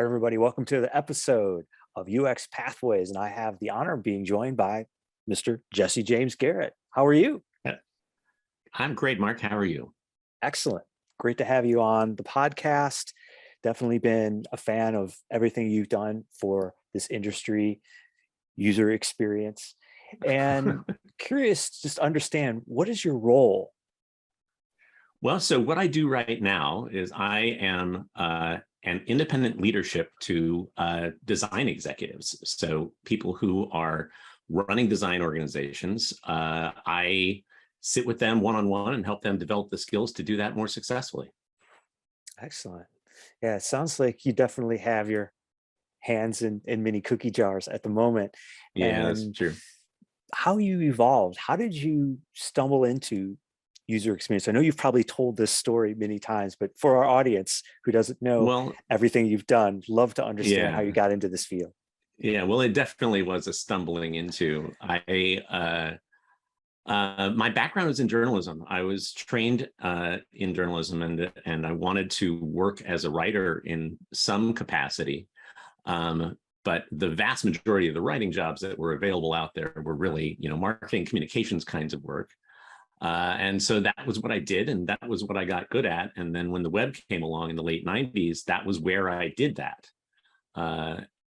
everybody. Welcome to the episode of UX Pathways. And I have the honor of being joined by Mr. Jesse James Garrett. How are you? Yeah, I'm great, Mark. How are you? Excellent. Great to have you on the podcast. Definitely been a fan of everything you've done for this industry, user experience, and curious to just understand, what is your role? Well, so what I do right now is I am an independent leadership to design executives. So people who are running design organizations, I sit with them one-on-one and help them develop the skills to do that more successfully. Excellent. Yeah, it sounds like you definitely have your hands in many cookie jars at the moment. Yeah, that's And true. how you evolved, how did you stumble into user experience? I know you've probably told this story many times, but for our audience who doesn't know Well, everything you've done, love to understand how you yeah, got into this field. yeah. Well, it definitely was a stumbling into. My background is in journalism. I was trained in journalism, and I wanted to work as a writer in some capacity. But the vast majority of the writing jobs that were available out there were really, marketing communications kinds of work. And so that was what I did, and that was what I got good at. And then when the web came along in the late 90s, that was where I did that.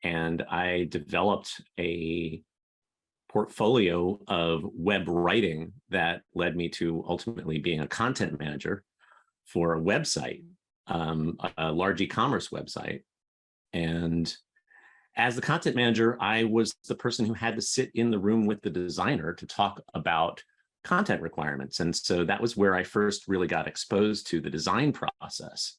And I developed a portfolio of web writing that led me to ultimately being a content manager for a website, a large e-commerce website. And as the content manager, I was the person who had to sit in the room with the designer to talk about content requirements. And so that was where I first really got exposed to the design process.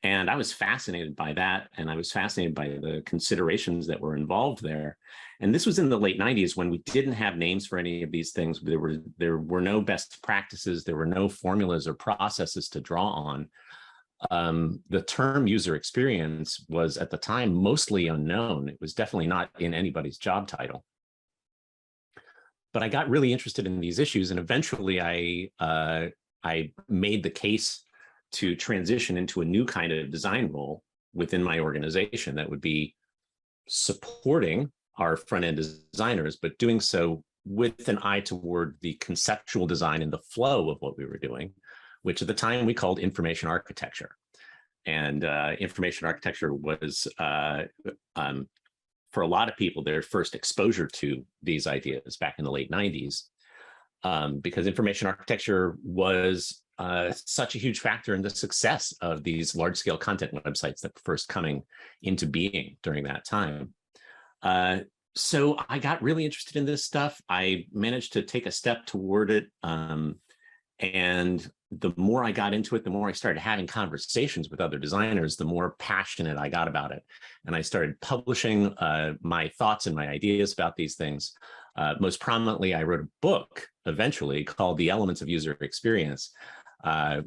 And I was fascinated by that. And I was fascinated by the considerations that were involved there. And this was in the late 90s when we didn't have names for any of these things. There were no best practices. There were no formulas or processes to draw on. The term user experience was at the time mostly unknown. It was definitely not in anybody's job title. But I got really interested in these issues, and eventually I made the case to transition into a new kind of design role within my organization that would be supporting our front-end designers, but doing so with an eye toward the conceptual design and the flow of what we were doing, which at the time we called information architecture. And information architecture was, for a lot of people, their first exposure to these ideas back in the late 90s, because information architecture was such a huge factor in the success of these large-scale content websites that were first coming into being during that time. So I got really interested in this stuff. I managed to take a step toward it. And the more I got into it, the more I started having conversations with other designers, the more passionate I got about it. And I started publishing my thoughts and my ideas about these things. Most prominently, I wrote a book eventually called The Elements of User Experience,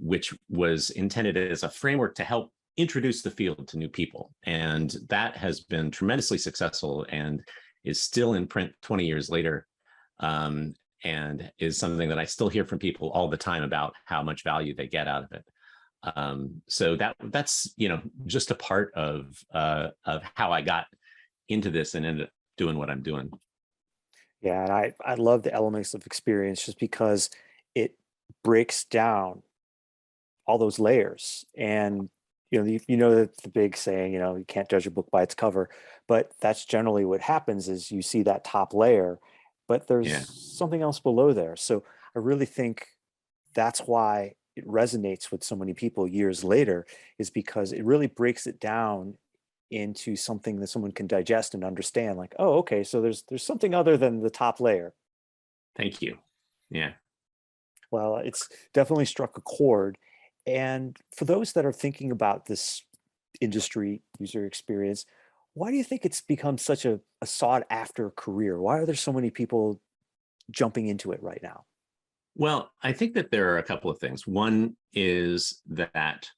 which was intended as a framework to help introduce the field to new people. And that has been tremendously successful and is still in print 20 years later. And is something that I still hear from people all the time about how much value they get out of it. So that's just a part of how I got into this and ended up doing what I'm doing. Yeah, and I love the elements of experience just because it breaks down all those layers. And that the big saying, you can't judge a book by its cover, but that's generally what happens is you see that top layer, but there's Yeah. something else below there. So I really think that's why it resonates with so many people years later, is because it really breaks it down into something that someone can digest and understand, like, oh, okay, so there's something other than the top layer. Thank you. Yeah. Well, it's definitely struck a chord. And for those that are thinking about this industry, user experience, why do you think it's become such a sought after career? Why are there so many people jumping into it right now? Well, I think that there are a couple of things. One is that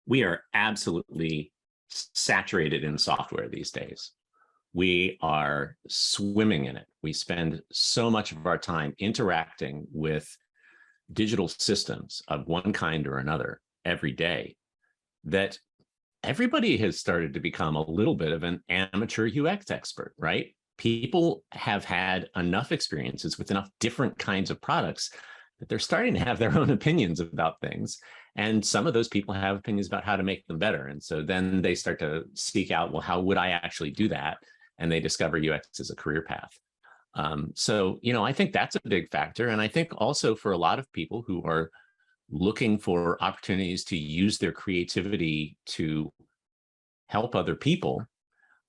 we are absolutely saturated in software these days. We are swimming in it. We spend so much of our time interacting with digital systems of one kind or another every day that everybody has started to become a little bit of an amateur UX expert, right? People have had enough experiences with enough different kinds of products that they're starting to have their own opinions about things. And some of those people have opinions about how to make them better. And so then they start to seek out, well, how would I actually do that? And they discover UX as a career path. So, I think that's a big factor. And I think also for a lot of people who are looking for opportunities to use their creativity to help other people,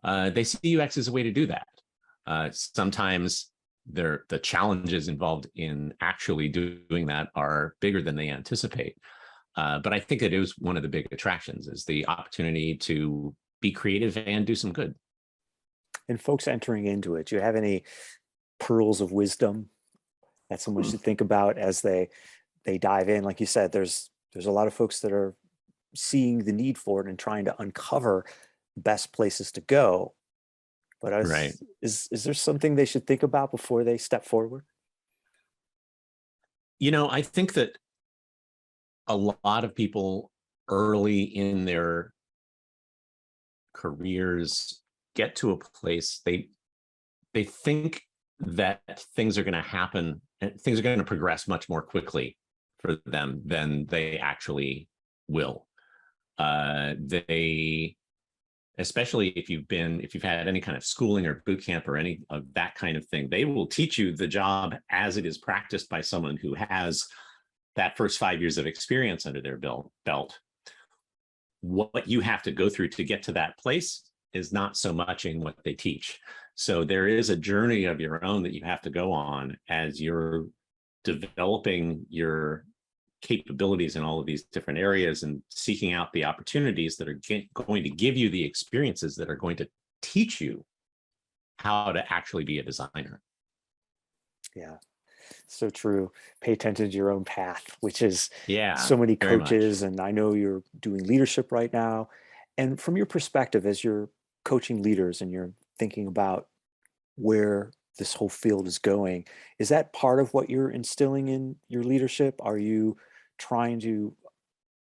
they see UX as a way to do that. Sometimes the challenges involved in actually doing that are bigger than they anticipate. But I think it is one of the big attractions is the opportunity to be creative and do some good. And folks entering into it, do you have any pearls of wisdom that someone should think about as they dive in? Like you said, there's a lot of folks that are seeing the need for it and trying to uncover best places to go. But Right. is there something they should think about before they step forward? I think that a lot of people early in their careers get to a place they think that things are going to happen and things are going to progress much more quickly for them than they actually will. They Especially if you've had any kind of schooling or boot camp or any of that kind of thing, they will teach you the job as it is practiced by someone who has that first 5 years of experience under their belt. What you have to go through to get to that place is not so much in what they teach. So there is a journey of your own that you have to go on as you're developing your capabilities in all of these different areas and seeking out the opportunities that are going to give you the experiences that are going to teach you how to actually be a designer. Yeah, so true. Pay attention to your own path, which is Yeah, so many very much. coaches, and I know you're doing leadership right now. And from your perspective, as you're coaching leaders and you're thinking about where this whole field is going, is that part of what you're instilling in your leadership? Are you trying to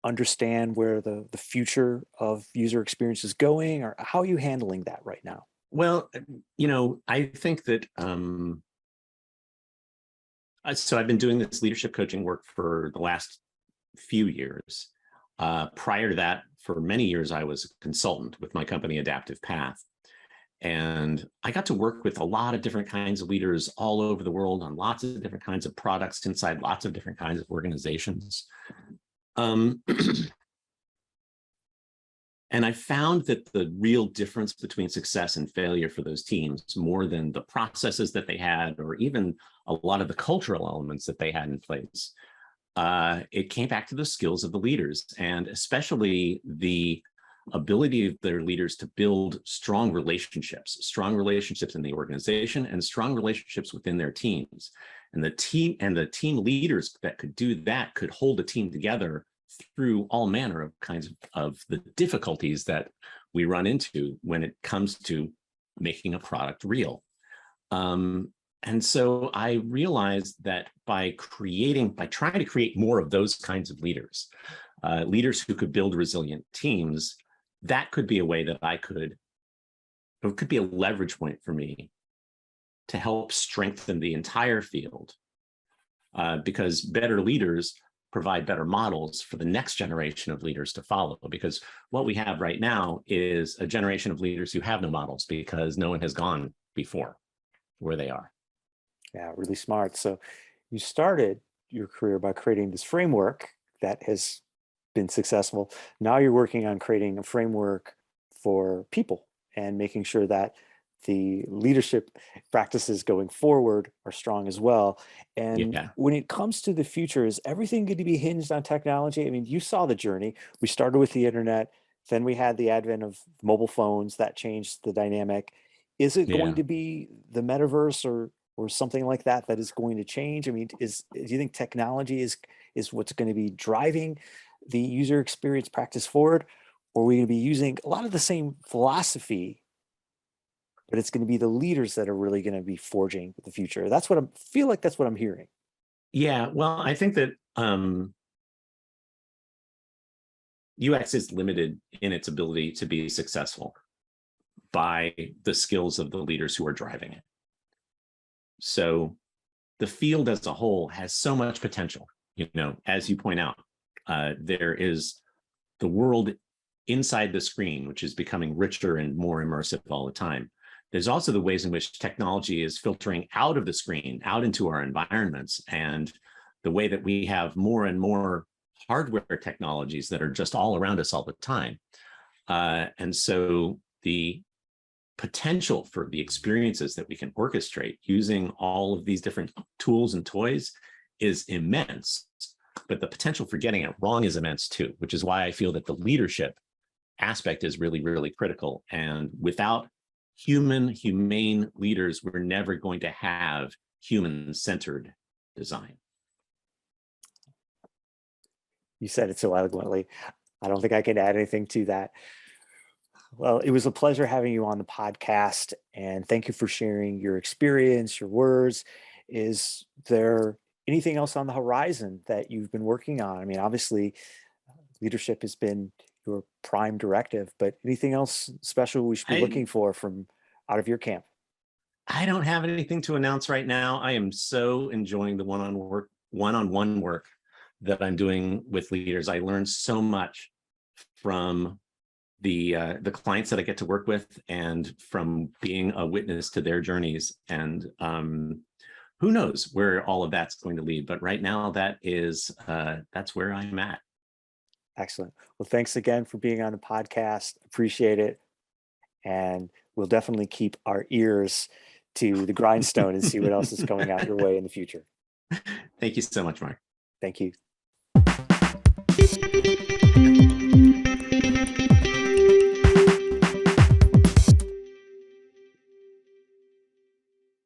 understand where the future of user experience is going, or how are you handling that right now? Well, I think that so I've been doing this leadership coaching work for the last few years. Prior to that, for many years, I was a consultant with my company, Adaptive Path. And I got to work with a lot of different kinds of leaders all over the world on lots of different kinds of products inside lots of different kinds of organizations. Um, and I found that the real difference between success and failure for those teams, more than the processes that they had, or even a lot of the cultural elements that they had in place, it came back to the skills of the leaders, and especially the ability of their leaders to build strong relationships in the organization and strong relationships within their teams. And the team leaders that could do that could hold a team together through all manner of kinds of the difficulties that we run into when it comes to making a product real. And so I realized that by trying to create more of those kinds of leaders, leaders who could build resilient teams, that could be a way that it could be a leverage point for me to help strengthen the entire field, because better leaders provide better models for the next generation of leaders to follow. Because what we have right now is a generation of leaders who have no models because no one has gone before where they are. Yeah, really smart. So you started your career by creating this framework that has been successful. Now you're working on creating a framework for people and making sure that the leadership practices going forward are strong as well. And Yeah, when it comes to the future, is everything going to be hinged on technology? I mean, you saw the journey. We started with the internet, then we had the advent of mobile phones that changed the dynamic. Is it going yeah. to be the metaverse or something like that that is going to change? I mean, do you think technology is what's going to be driving the user experience practice forward, or are we going to be using a lot of the same philosophy, but it's going to be the leaders that are really going to be forging the future? That's what I feel like. That's what I'm hearing. Yeah, well, I think that UX is limited in its ability to be successful by the skills of the leaders who are driving it. So the field as a whole has so much potential. As you point out, there is the world inside the screen, which is becoming richer and more immersive all the time. There's also the ways in which technology is filtering out of the screen, out into our environments, and the way that we have more and more hardware technologies that are just all around us all the time. And so the potential for the experiences that we can orchestrate using all of these different tools and toys is immense, but the potential for getting it wrong is immense too, which is why I feel that the leadership aspect is really, really critical. And without humane leaders, we're never going to have human-centered design. You said it so eloquently. I don't think I can add anything to that. Well, it was a pleasure having you on the podcast, and thank you for sharing your experience, your words. Is there anything else on the horizon that you've been working on? I mean, obviously, leadership has been your prime directive, but anything else special we should be I looking for from out of your camp? I don't have anything to announce right now. I am so enjoying the one-on-one work that I'm doing with leaders. I learned so much from the clients that I get to work with, and from being a witness to their journeys. And who knows where all of that's going to lead? But right now, that's where I'm at. Excellent. Well, thanks again for being on the podcast. Appreciate it. And we'll definitely keep our ears to the grindstone and see what else is coming out your way in the future. Thank you so much, Mark. Thank you.